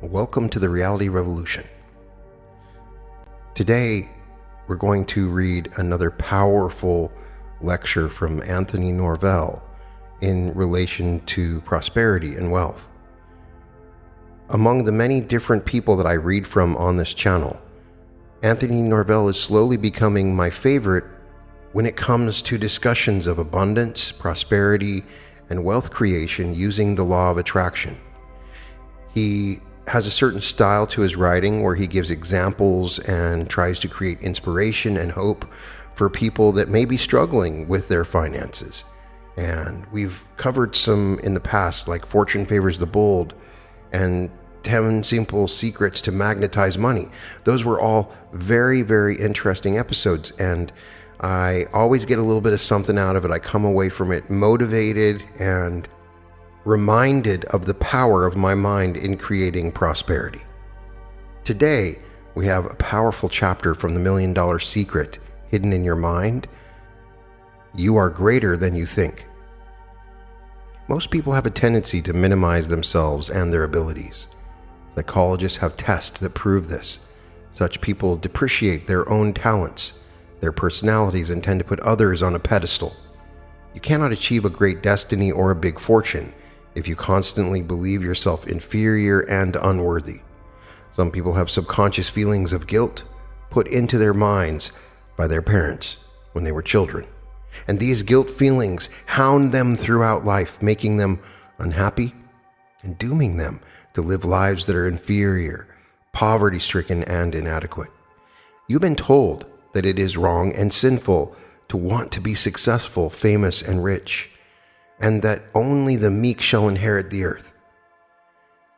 Welcome to the Reality Revolution. Today, we're going to read another powerful lecture from Anthony Norvell in relation to prosperity and wealth. Among the many different people that I read from on this channel, Anthony Norvell is slowly becoming my favorite when it comes to discussions of abundance, prosperity, and wealth creation using the law of attraction. He has a certain style to his writing where he gives examples and tries to create inspiration and hope for people that may be struggling with their finances. And we've covered some in the past, like Fortune Favors the Bold and 10 Simple Secrets to Magnetize Money. Those were all very, very interesting episodes, and I always get a little bit of something out of it. I come away from it motivated and reminded of the power of my mind in creating prosperity. Today, we have a powerful chapter from the $1 Million Secret hidden in your mind. You are greater than you think. Most people have a tendency to minimize themselves and their abilities. Psychologists have tests that prove this. Such people depreciate their own talents, their personalities, and tend to put others on a pedestal. You cannot achieve a great destiny or a big fortune if you constantly believe yourself inferior and unworthy. Some people have subconscious feelings of guilt put into their minds by their parents when they were children. And these guilt feelings hound them throughout life, making them unhappy and dooming them to live lives that are inferior, poverty-stricken, and inadequate. You've been told that it is wrong and sinful to want to be successful, famous, and rich, and that only the meek shall inherit the earth.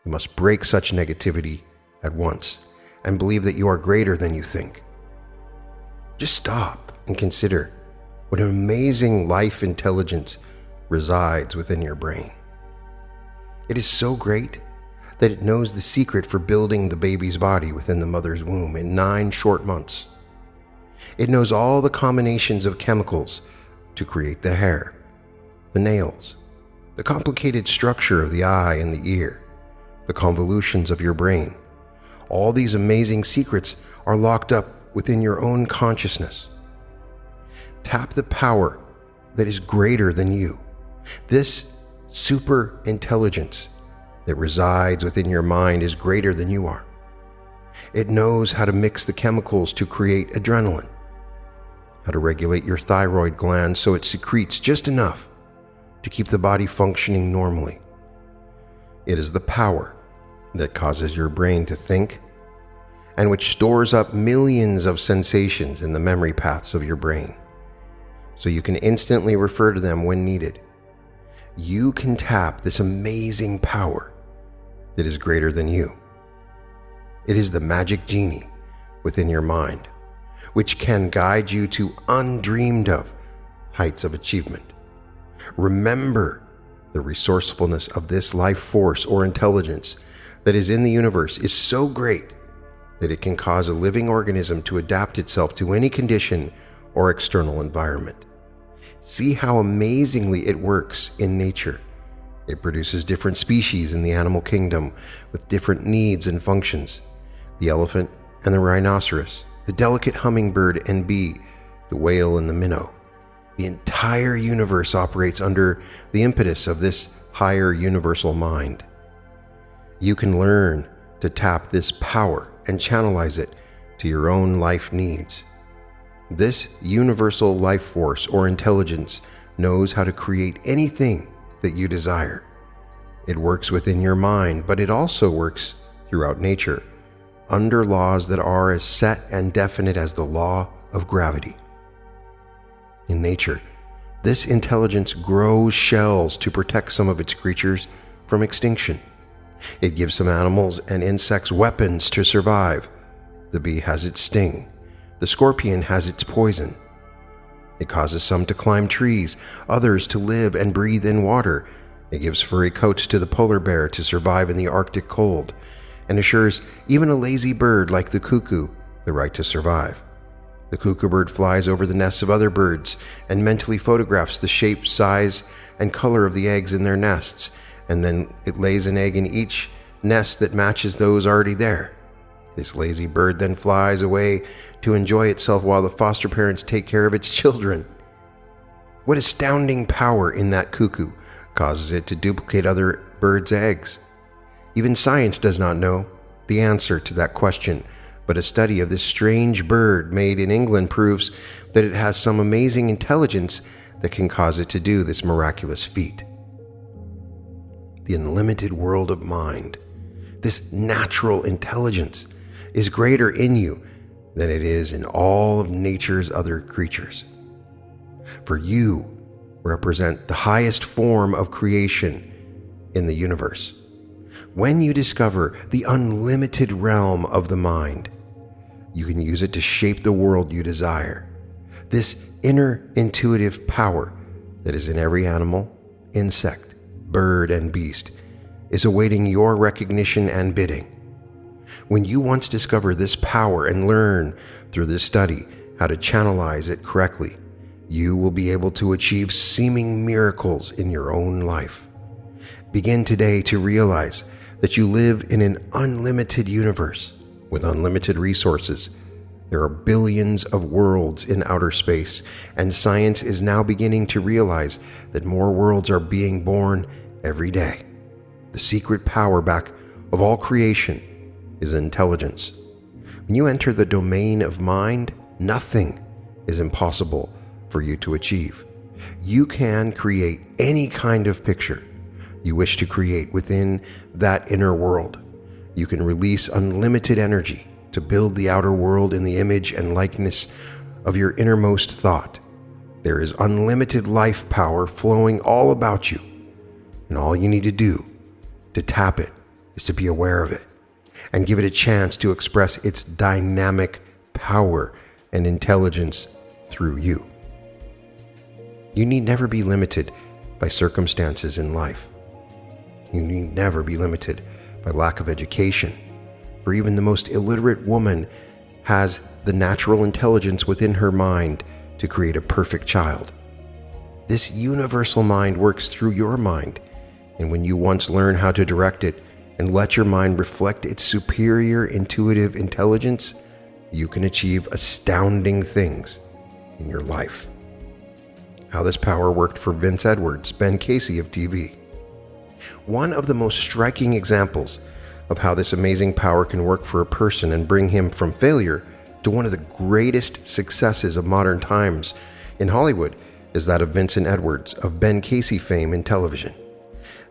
You must break such negativity at once and believe that you are greater than you think. Just stop and consider what an amazing life intelligence resides within your brain. It is so great that it knows the secret for building the baby's body within the mother's womb in 9 short months. It knows all the combinations of chemicals to create the hair, the nails, the complicated structure of the eye and the ear, the convolutions of your brain. All these amazing secrets are locked up within your own consciousness. Tap the power that is greater than you. This super intelligence that resides within your mind is greater than you are. It knows how to mix the chemicals to create adrenaline, how to regulate your thyroid gland so it secretes just enough to keep the body functioning normally. It is the power that causes your brain to think and which stores up millions of sensations in the memory paths of your brain, so you can instantly refer to them when needed. You can tap this amazing power that is greater than you. It is the magic genie within your mind, which can guide you to undreamed of heights of achievement. Remember, the resourcefulness of this life force or intelligence that is in the universe is so great that it can cause a living organism to adapt itself to any condition or external environment. See how amazingly it works in nature. It produces different species in the animal kingdom with different needs and functions. The elephant and the rhinoceros, the delicate hummingbird and bee, the whale and the minnow. The entire universe operates under the impetus of this higher universal mind. You can learn to tap this power and channelize it to your own life needs. This universal life force or intelligence knows how to create anything that you desire. It works within your mind, but it also works throughout nature, under laws that are as set and definite as the law of gravity. In nature, this intelligence grows shells to protect some of its creatures from extinction. It gives some animals and insects weapons to survive. The bee has its sting. The scorpion has its poison. It causes some to climb trees, others to live and breathe in water. It gives furry coats to the polar bear to survive in the Arctic cold, and assures even a lazy bird like the cuckoo the right to survive. The cuckoo bird flies over the nests of other birds and mentally photographs the shape, size, and color of the eggs in their nests, and then it lays an egg in each nest that matches those already there. This lazy bird then flies away to enjoy itself while the foster parents take care of its children. What astounding power in that cuckoo causes it to duplicate other birds' eggs? Even science does not know the answer to that question, but a study of this strange bird made in England proves that it has some amazing intelligence that can cause it to do this miraculous feat. The unlimited world of mind, this natural intelligence, is greater in you than it is in all of nature's other creatures. For you represent the highest form of creation in the universe. When you discover the unlimited realm of the mind, you can use it to shape the world you desire. This inner intuitive power that is in every animal, insect, bird, and beast is awaiting your recognition and bidding. When you once discover this power and learn through this study how to channelize it correctly, you will be able to achieve seeming miracles in your own life. Begin today to realize that you live in an unlimited universe with unlimited resources. There are billions of worlds in outer space, and science is now beginning to realize that more worlds are being born every day. The secret power back of all creation is intelligence. When you enter the domain of mind, nothing is impossible for you to achieve. You can create any kind of picture you wish to create within that inner world. You can release unlimited energy to build the outer world in the image and likeness of your innermost thought. There is unlimited life power flowing all about you, and all you need to do to tap it is to be aware of it and give it a chance to express its dynamic power and intelligence through you. You need never be limited by circumstances in life. You need never be limited by lack of education, for even the most illiterate woman has the natural intelligence within her mind to create a perfect child. This universal mind works through your mind, and when you once learn how to direct it and let your mind reflect its superior intuitive intelligence, you can achieve astounding things in your life. How this power worked for Vince Edwards, Ben Casey of TV. One of the most striking examples of how this amazing power can work for a person and bring him from failure to one of the greatest successes of modern times in Hollywood is that of Vincent Edwards of Ben Casey fame in television.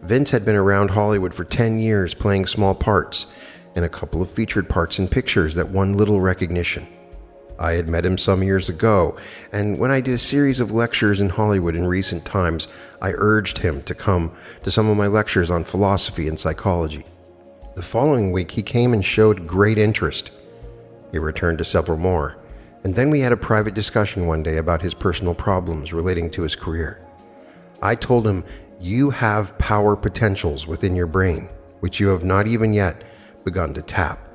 Vince had been around Hollywood for 10 years playing small parts and a couple of featured parts in pictures that won little recognition. I had met him some years ago, and when I did a series of lectures in Hollywood in recent times, I urged him to come to some of my lectures on philosophy and psychology. The following week, he came and showed great interest. He returned to several more, and then we had a private discussion one day about his personal problems relating to his career. I told him, "You have power potentials within your brain, which you have not even yet begun to tap."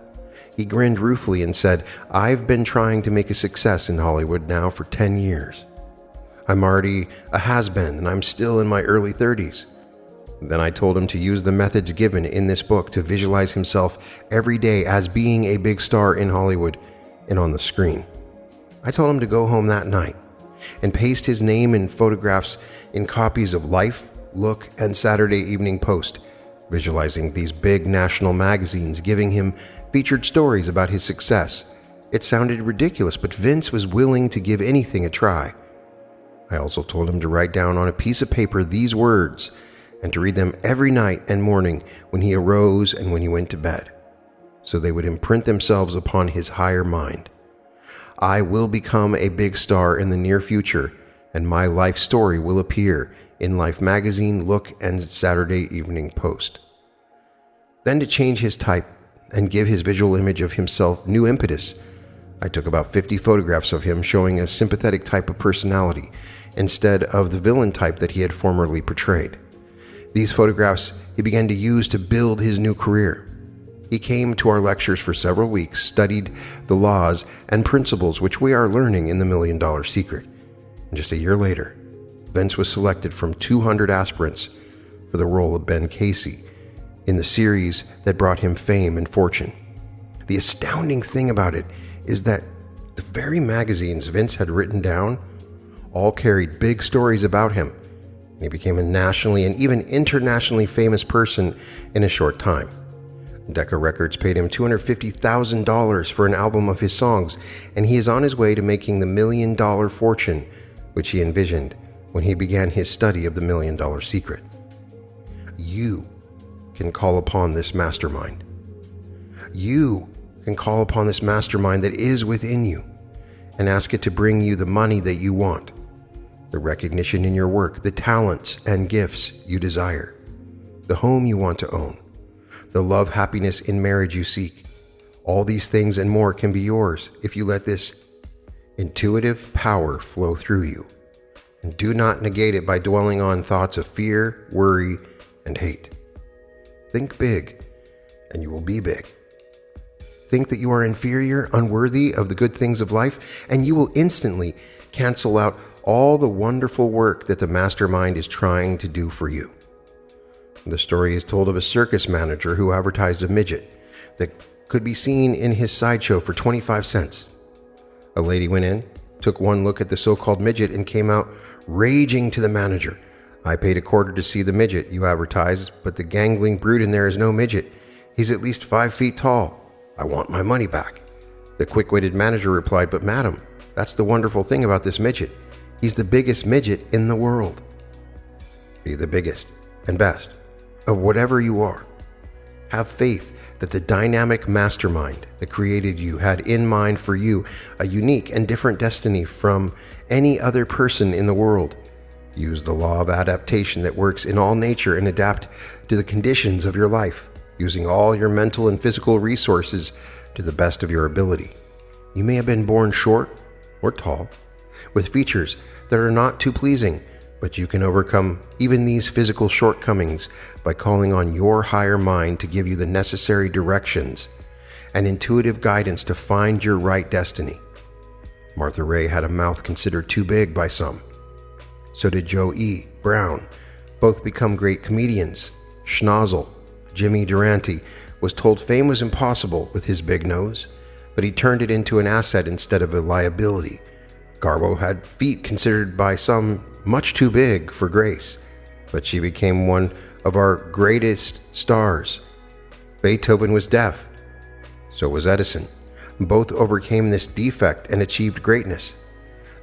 He grinned ruefully and said, "I've been trying to make a success in Hollywood now for 10 years. I'm already a has-been and I'm still in my early 30s. Then I told him to use the methods given in this book to visualize himself every day as being a big star in Hollywood and on the screen. I told him to go home that night and paste his name and photographs in copies of Life, Look, and Saturday Evening Post, visualizing these big national magazines giving him featured stories about his success. It sounded ridiculous, but Vince was willing to give anything a try. I also told him to write down on a piece of paper these words and to read them every night and morning when he arose and when he went to bed, so they would imprint themselves upon his higher mind. I will become a big star in the near future, and my life story will appear in Life magazine, Look, and Saturday Evening Post. Then to change his type and give his visual image of himself new impetus, I took about 50 photographs of him showing a sympathetic type of personality instead of the villain type that he had formerly portrayed. These photographs he began to use to build his new career. He came to our lectures for several weeks, studied the laws and principles which we are learning in the $1 Million Secret. And just a year later, Vince was selected from 200 aspirants for the role of Ben Casey in the series that brought him fame and fortune. The astounding thing about it is that the very magazines Vince had written down all carried big stories about him, and he became a nationally and even internationally famous person in a short time. Decca Records paid him $250,000 for an album of his songs, and he is on his way to making the $1 million fortune which he envisioned when he began his study of the $1 million secret. You can call upon this mastermind. You can call upon this mastermind that is within you and ask it to bring you the money that you want, the recognition in your work, the talents and gifts you desire, the home you want to own, the love, happiness in marriage you seek. All these things and more can be yours if you let this intuitive power flow through you. And do not negate it by dwelling on thoughts of fear, worry, and hate. Think big, and you will be big. Think that you are inferior, unworthy of the good things of life, and you will instantly cancel out all the wonderful work that the mastermind is trying to do for you. The story is told of a circus manager who advertised a midget that could be seen in his sideshow for 25 cents. A lady went in, took one look at the so-called midget, and came out raging to the manager. "I paid $0.25 to see the midget you advertised, but the gangling brute in there is no midget. He's at least 5 feet tall. I want my money back." The quick-witted manager replied, "But madam, that's the wonderful thing about this midget. He's the biggest midget in the world." Be the biggest and best of whatever you are. Have faith that the dynamic mastermind that created you had in mind for you a unique and different destiny from any other person in the world. Use the law of adaptation that works in all nature and adapt to the conditions of your life, using all your mental and physical resources to the best of your ability. You may have been born short or tall, with features that are not too pleasing, but you can overcome even these physical shortcomings by calling on your higher mind to give you the necessary directions and intuitive guidance to find your right destiny. Martha Ray had a mouth considered too big by some. So did Joe E. Brown, both become great comedians. Schnozzle, Jimmy Durante, was told fame was impossible with his big nose, but he turned it into an asset instead of a liability. Garbo had feet considered by some much too big for grace, but she became one of our greatest stars. Beethoven was deaf. So was Edison. Both overcame this defect and achieved greatness.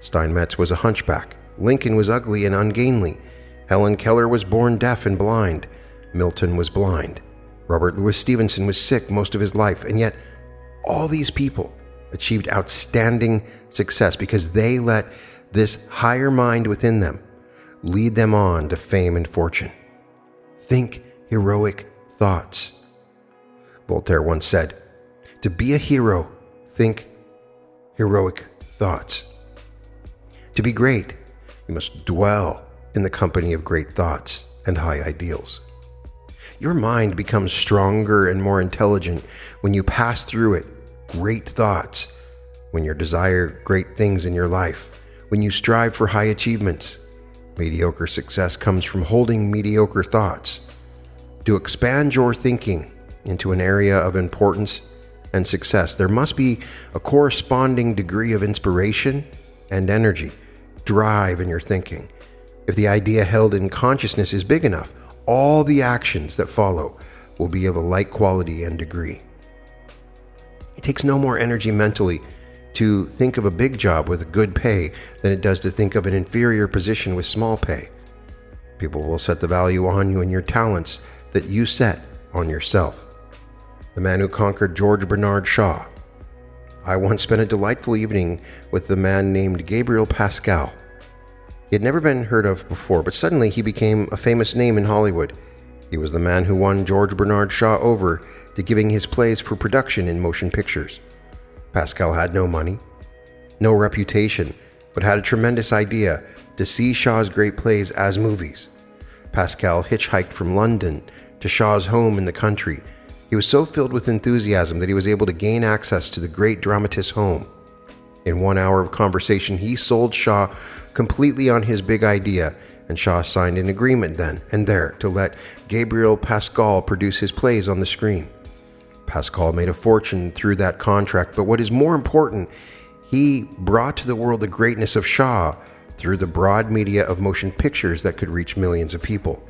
Steinmetz was a hunchback. Lincoln was ugly and ungainly. Helen Keller was born deaf and blind. Milton was blind. Robert Louis Stevenson was sick most of his life, and yet all these people achieved outstanding success because they let this higher mind within them lead them on to fame and fortune. Think heroic thoughts. Voltaire once said, "To be a hero, think heroic thoughts." To be great, you must dwell in the company of great thoughts and high ideals. Your mind becomes stronger and more intelligent when you pass through it great thoughts, when you desire great things in your life, when you strive for high achievements. Mediocre success comes from holding mediocre thoughts. To expand your thinking into an area of importance and success, there must be a corresponding degree of inspiration and energy, drive in your thinking. If the idea held in consciousness is big enough, all the actions that follow will be of a like quality and degree. It takes no more energy mentally to think of a big job with good pay than it does to think of an inferior position with small pay. People will set the value on you and your talents that you set on yourself. The man who conquered George Bernard Shaw. I once spent a delightful evening with the man named Gabriel Pascal. He had never been heard of before, but suddenly he became a famous name in Hollywood. He was the man who won George Bernard Shaw over to giving his plays for production in motion pictures. Pascal had no money, no reputation, but had a tremendous idea to see Shaw's great plays as movies. Pascal hitchhiked from London to Shaw's home in the country. He was so filled with enthusiasm that he was able to gain access to the great dramatist's home. In 1 hour of conversation, he sold Shaw completely on his big idea and Shaw signed an agreement then and there to let Gabriel Pascal produce his plays on the screen. Pascal made a fortune through that contract, but what is more important, he brought to the world the greatness of Shaw through the broad media of motion pictures that could reach millions of people.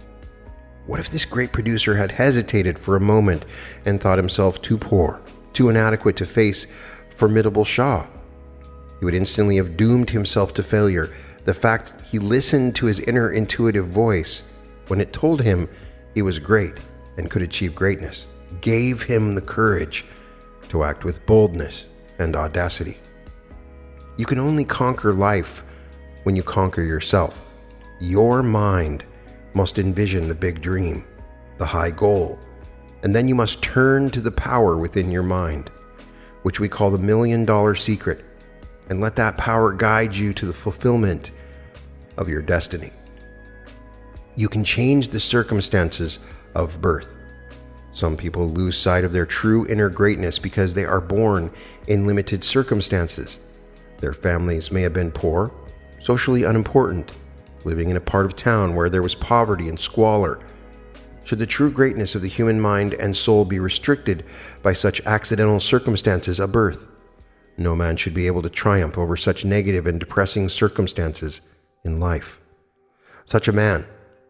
What if this great producer had hesitated for a moment and thought himself too poor, too inadequate to face formidable Shaw? He would instantly have doomed himself to failure. The fact he listened to his inner intuitive voice when it told him he was great and could achieve greatness gave him the courage to act with boldness and audacity. You can only conquer life when you conquer yourself. Your mind must envision the big dream, the high goal, and then you must turn to the power within your mind, which we call the $1 million secret, and let that power guide you to the fulfillment of your destiny. You can change the circumstances of birth. Some people lose sight of their true inner greatness because they are born in limited circumstances. Their families may have been poor, socially unimportant, living in a part of town where there was poverty and squalor. Should the true greatness of the human mind and soul be restricted by such accidental circumstances of birth? No man should be able to triumph over such negative and depressing circumstances in life. Such a man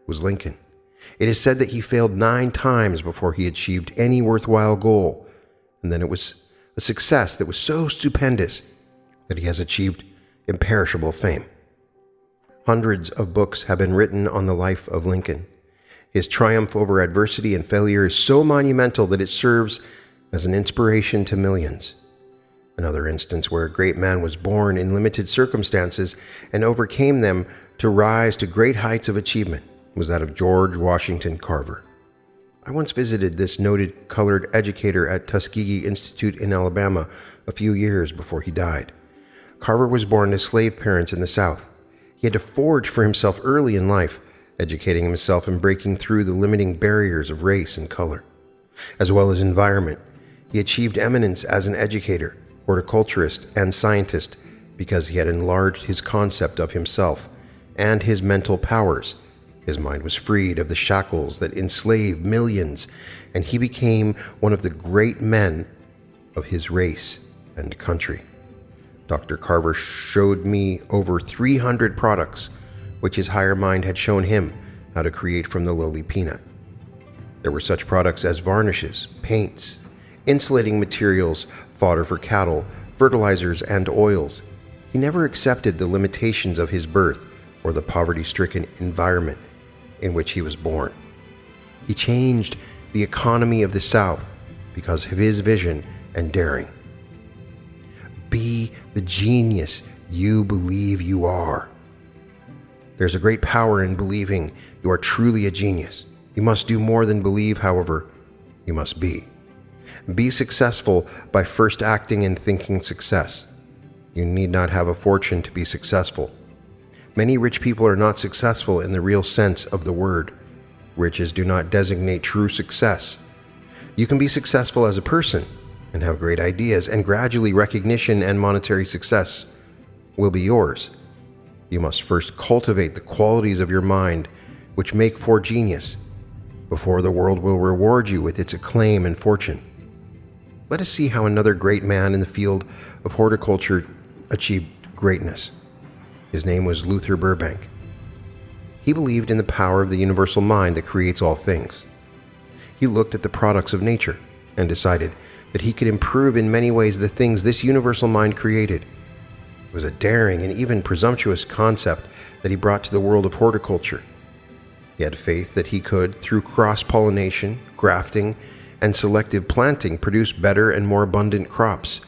was Lincoln. It is said that he failed 9 times before he achieved any worthwhile goal, and then it was a success that was so stupendous that he has achieved imperishable fame. Hundreds of books have been written on the life of Lincoln. His triumph over adversity and failure is so monumental that it serves as an inspiration to millions. Another instance where a great man was born in limited circumstances and overcame them to rise to great heights of achievement was that of George Washington Carver. I once visited this noted colored educator at Tuskegee Institute in Alabama a few years before he died. Carver was born to slave parents in the South. He had to forge for himself early in life, educating himself and breaking through the limiting barriers of race and color, as well as environment. He achieved eminence as an educator, horticulturist, and scientist because he had enlarged his concept of himself and his mental powers. His mind was freed of the shackles that enslaved millions, and he became one of the great men of his race and country. Dr. Carver showed me over 300 products, which his higher mind had shown him how to create from the lowly peanut. There were such products as varnishes, paints, insulating materials, fodder for cattle, fertilizers, and oils. He never accepted the limitations of his birth or the poverty-stricken environment in which he was born. He changed the economy of the South because of his vision and daring. Be the genius you believe you are. There's a great power in believing you are truly a genius. You must do more than believe, however, you must be. Be successful by first acting and thinking success. You need not have a fortune to be successful. Many rich people are not successful in the real sense of the word. Riches do not designate true success. You can be successful as a person and have great ideas, and gradually recognition and monetary success will be yours. You must first cultivate the qualities of your mind which make for genius, before the world will reward you with its acclaim and fortune. Let us see how another great man in the field of horticulture achieved greatness. His name was Luther Burbank. He believed in the power of the universal mind that creates all things. He looked at the products of nature and decided that he could improve in many ways the things this universal mind created. It was a daring and even presumptuous concept that he brought to the world of horticulture. He had faith that he could, through cross-pollination, grafting, and selective planting, produce better and more abundant crops.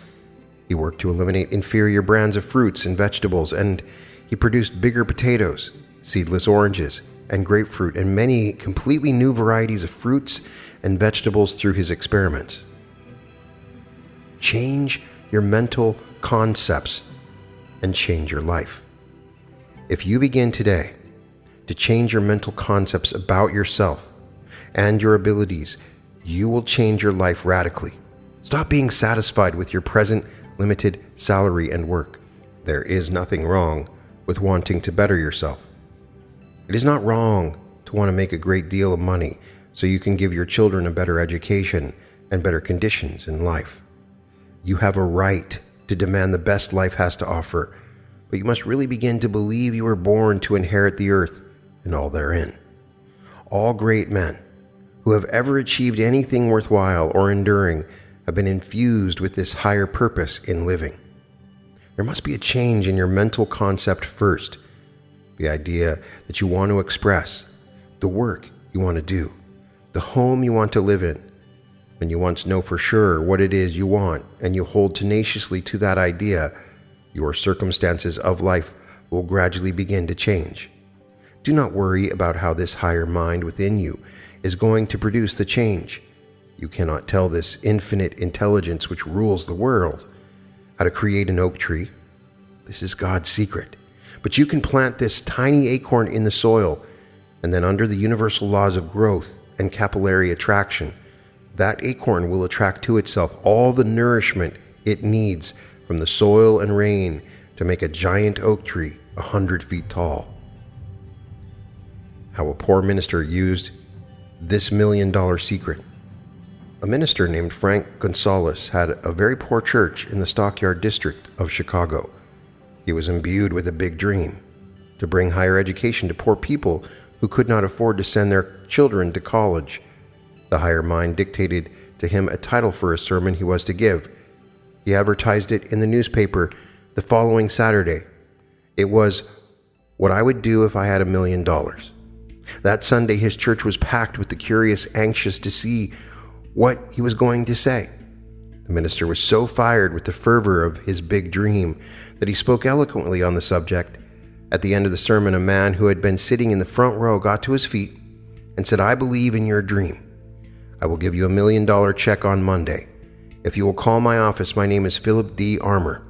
He worked to eliminate inferior brands of fruits and vegetables, and he produced bigger potatoes, seedless oranges, and grapefruit, and many completely new varieties of fruits and vegetables through his experiments. Change your mental concepts and change your life. If you begin today to change your mental concepts about yourself and your abilities, you will change your life radically. Stop being satisfied with your present limited salary and work. There is nothing wrong with wanting to better yourself. It is not wrong to want to make a great deal of money so you can give your children a better education and better conditions in life. You have a right to demand the best life has to offer, but you must really begin to believe you were born to inherit the earth and all therein. All great men who have ever achieved anything worthwhile or enduring have been infused with this higher purpose in living. There must be a change in your mental concept first, the idea that you want to express, the work you want to do, the home you want to live in. When you once know for sure what it is you want and you hold tenaciously to that idea, your circumstances of life will gradually begin to change. Do not worry about how this higher mind within you is going to produce the change. You cannot tell this infinite intelligence which rules the world how to create an oak tree. This is God's secret. But you can plant this tiny acorn in the soil, and then under the universal laws of growth and capillary attraction, that acorn will attract to itself all the nourishment it needs from the soil and rain to make a giant oak tree 100 feet tall. How a poor minister used this $1 million secret. A minister named Frank Gonzalez had a very poor church in the Stockyard district of Chicago. He was imbued with a big dream to bring higher education to poor people who could not afford to send their children to college. The higher mind dictated to him a title for a sermon he was to give. He advertised it in the newspaper the following Saturday. It was, "What I would do if I had $1 million." That Sunday, his church was packed with the curious, anxious to see what he was going to say. The minister was so fired with the fervor of his big dream that he spoke eloquently on the subject. At the end of the sermon, a man who had been sitting in the front row got to his feet and said, "I believe in your dream. I will give you $1 million check on Monday. If you will call my office, my name is Philip D. Armour."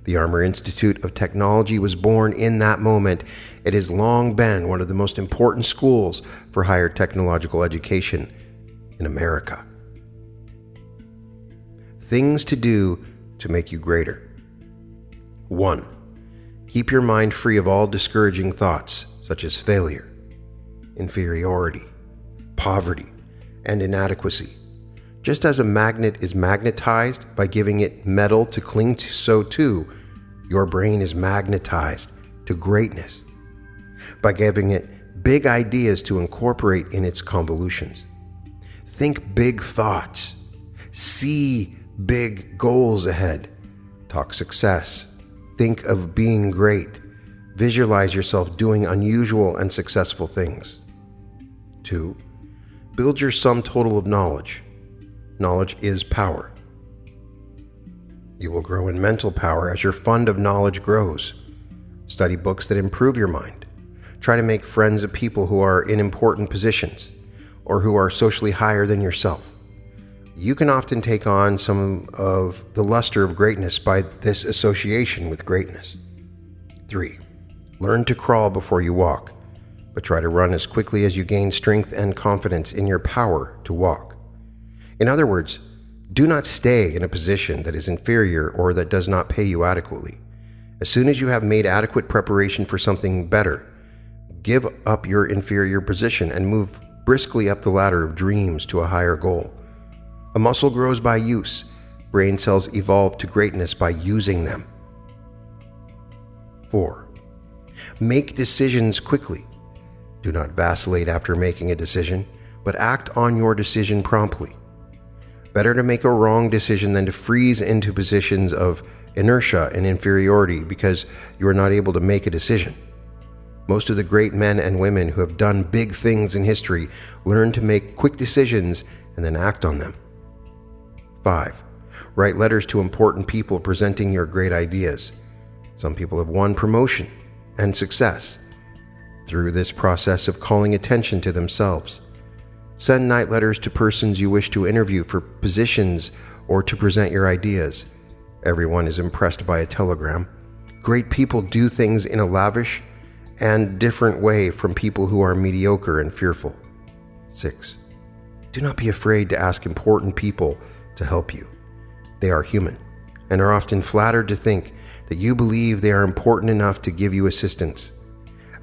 The Armour Institute of Technology was born in that moment. It has long been one of the most important schools for higher technological education in America. Things to do to make you greater. 1. Keep your mind free of all discouraging thoughts such as failure, inferiority, poverty, and inadequacy. Just as a magnet is magnetized by giving it metal to cling to, so too, your brain is magnetized to greatness by giving it big ideas to incorporate in its convolutions. Think big thoughts. See big goals ahead. Talk success. Think of being great. Visualize yourself doing unusual and successful things. 2. Build your sum total of knowledge. Knowledge is power. You will grow in mental power as your fund of knowledge grows. Study books that improve your mind. Try to make friends of people who are in important positions or who are socially higher than yourself. You can often take on some of the luster of greatness by this association with greatness. 3. Learn to crawl before you walk, but try to run as quickly as you gain strength and confidence in your power to walk. In other words, do not stay in a position that is inferior or that does not pay you adequately. As soon as you have made adequate preparation for something better, give up your inferior position and move briskly up the ladder of dreams to a higher goal. A muscle grows by use. Brain cells evolve to greatness by using them. 4. Make decisions quickly. Do not vacillate after making a decision, but act on your decision promptly. Better to make a wrong decision than to freeze into positions of inertia and inferiority because you are not able to make a decision. Most of the great men and women who have done big things in history learn to make quick decisions and then act on them. 5. Write letters to important people presenting your great ideas. Some people have won promotion and success through this process of calling attention to themselves. Send night letters to persons you wish to interview for positions or to present your ideas. Everyone is impressed by a telegram. Great people do things in a lavish and different way from people who are mediocre and fearful. 6. Do not be afraid to ask important people to help you. They are human and are often flattered to think that you believe they are important enough to give you assistance.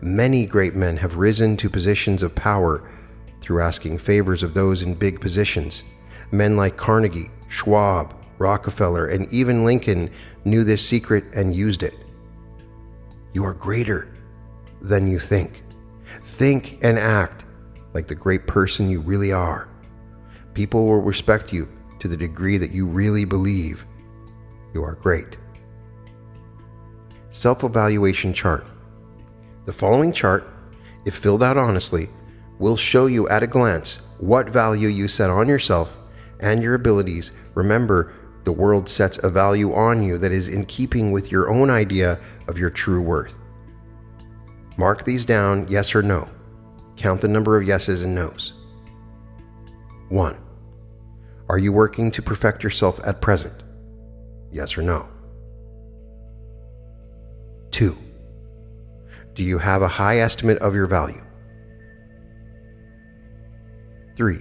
Many great men have risen to positions of power through asking favors of those in big positions. Men like Carnegie, Schwab, Rockefeller, and even Lincoln knew this secret and used it. You are greater than you think. Think and act like the great person you really are. People will respect you to the degree that you really believe you are great. Self-evaluation chart. The following chart, if filled out honestly, will show you at a glance what value you set on yourself and your abilities. Remember, the world sets a value on you that is in keeping with your own idea of your true worth. Mark these down, yes or no. Count the number of yeses and nos. 1. Are you working to perfect yourself at present? Yes or no. 2. Do you have a high estimate of your value? 3.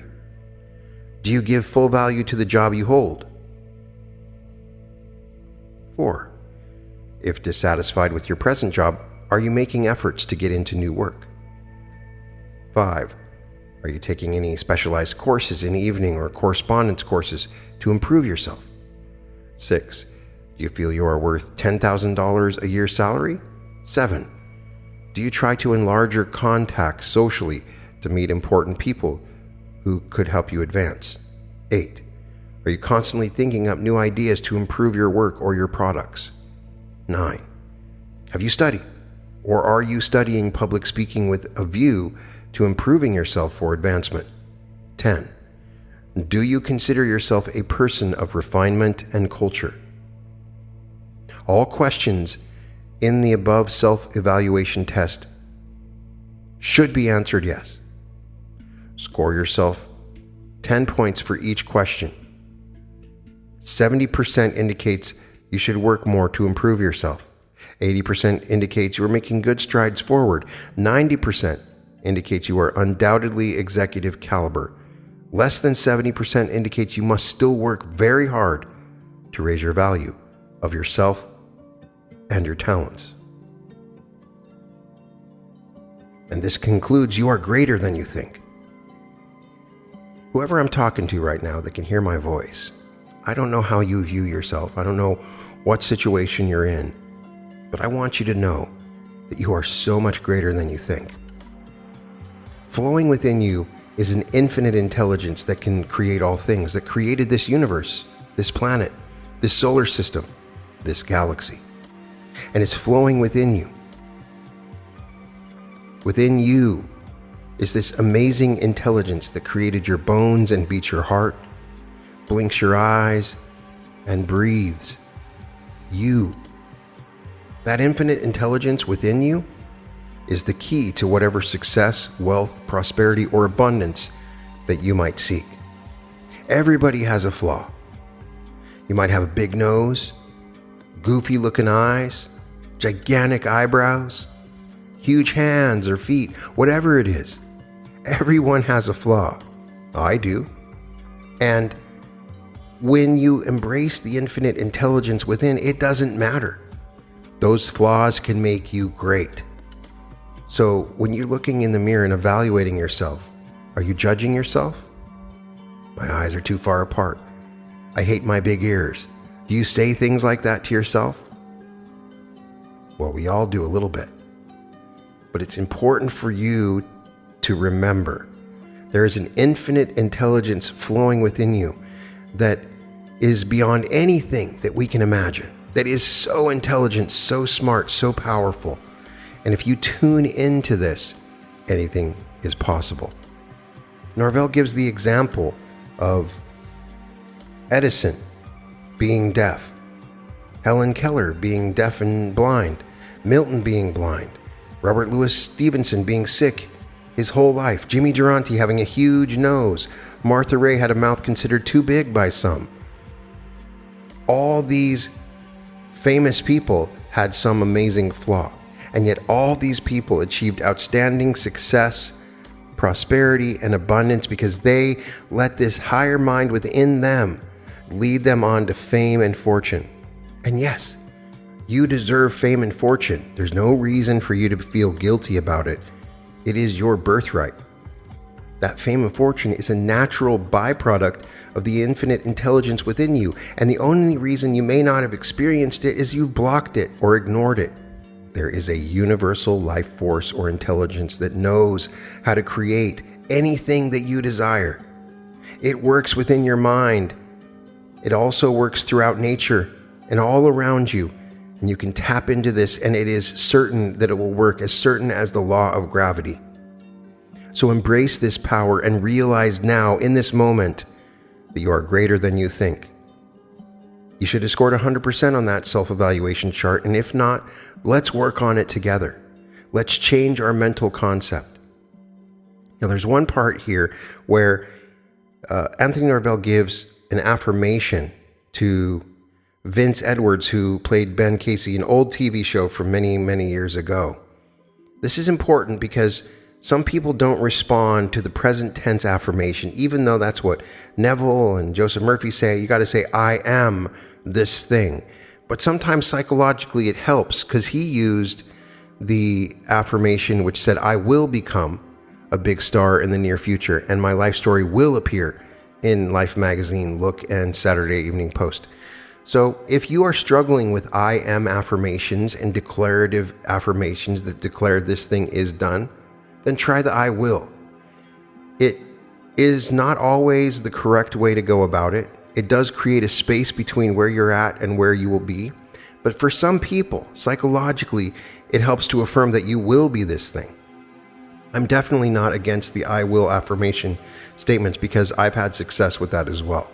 Do you give full value to the job you hold? 4. If dissatisfied with your present job, are you making efforts to get into new work? 5. Are you taking any specialized courses in evening or correspondence courses to improve yourself? 6. Do you feel you are worth $10,000 a year salary? 7. Do you try to enlarge your contacts socially to meet important people who could help you advance? 8. Are you constantly thinking up new ideas to improve your work or your products? 9. Have you studied, or are you studying public speaking with a view to improving yourself for advancement? 10. Do you consider yourself a person of refinement and culture? All questions in the above self-evaluation test should be answered yes. Score yourself 10 points for each question. 70% indicates you should work more to improve yourself. 80% indicates you are making good strides forward. 90% indicates you are undoubtedly executive caliber. Less than 70% indicates you must still work very hard to raise your value of yourself and your talents. And this concludes you are greater than you think. Whoever I'm talking to right now that can hear my voice, I don't know how you view yourself. I don't know what situation you're in, but I want you to know that you are so much greater than you think. Flowing within you is an infinite intelligence that can create all things, that created this universe, this planet, this solar system, this galaxy. And it's flowing within you. Within you is this amazing intelligence that created your bones and beats your heart, blinks your eyes, and breathes. You. That infinite intelligence within you is the key to whatever success, wealth, prosperity, or abundance that you might seek. Everybody has a flaw. You might have a big nose, goofy looking eyes, gigantic eyebrows, huge hands or feet, whatever it is. Everyone has a flaw. I do. And when you embrace the infinite intelligence within, it doesn't matter. Those flaws can make you great. So when you're looking in the mirror and evaluating yourself, are you judging yourself? My eyes are too far apart. I hate my big ears. Do you say things like that to yourself? Well, we all do a little bit. But it's important for you to remember there is an infinite intelligence flowing within you that is beyond anything that we can imagine, that is so intelligent, so smart, so powerful. And if you tune into this, anything is possible. Norvell gives the example of Edison being deaf, Helen Keller being deaf and blind, Milton being blind, Robert Louis Stevenson being sick his whole life, Jimmy Durante having a huge nose, Martha Ray had a mouth considered too big by some. All these famous people had some amazing flaw, and yet all these people achieved outstanding success, prosperity, and abundance because they let this higher mind within them lead them on to fame and fortune. And yes, You deserve fame and fortune. There's no reason for you to feel guilty about it. It is your birthright. That fame and fortune is a natural byproduct of the infinite intelligence within you, and the only reason you may not have experienced it is you've blocked it or ignored it. There is a universal life force or intelligence that knows how to create anything that you desire. It works within your mind. It also works throughout nature and all around you. And you can tap into this, and it is certain that it will work, as certain as the law of gravity. So embrace this power and realize now, in this moment, that you are greater than you think. You should have scored 100% on that self-evaluation chart, and if not, let's work on it together. Let's change our mental concept. Now, there's one part here where Anthony Norvell gives an affirmation to Vince Edwards, who played Ben Casey, an old TV show from many, many years ago. This is important because some people don't respond to the present tense affirmation, even though that's what Neville and Joseph Murphy say. You got to say, I am this thing. But sometimes psychologically it helps, because he used the affirmation which said, I will become a big star in the near future, and my life story will appear in Life Magazine, Look, and Saturday Evening Post. So if you are struggling with I am affirmations and declarative affirmations that declare this thing is done, then try the I will. It is not always the correct way to go about it. It does create a space between where you're at and where you will be. But for some people, psychologically, it helps to affirm that you will be this thing. I'm definitely not against the I will affirmation statements, because I've had success with that as well.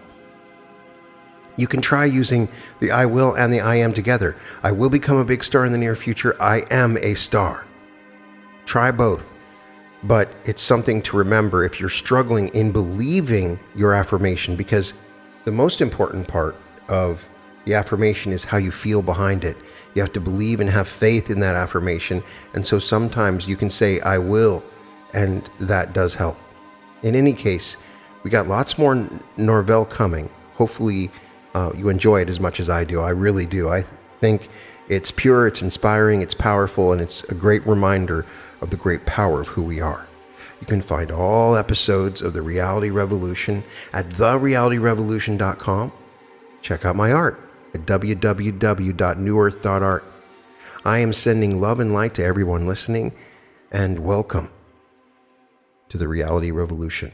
You can try using the I will and the I am together. I will become a big star in the near future. I am a star. Try both. But it's something to remember if you're struggling in believing your affirmation, because the most important part of the affirmation is how you feel behind it. You have to believe and have faith in that affirmation. And so sometimes you can say, I will, and that does help. In any case, we got lots more Norvell coming. Hopefully, you enjoy it as much as I do. I really do. I think it's pure, it's inspiring, it's powerful, and it's a great reminder of the great power of who we are. You can find all episodes of The Reality Revolution at therealityrevolution.com. Check out my art at www.newearth.art. I am sending love and light to everyone listening, and welcome to The Reality Revolution.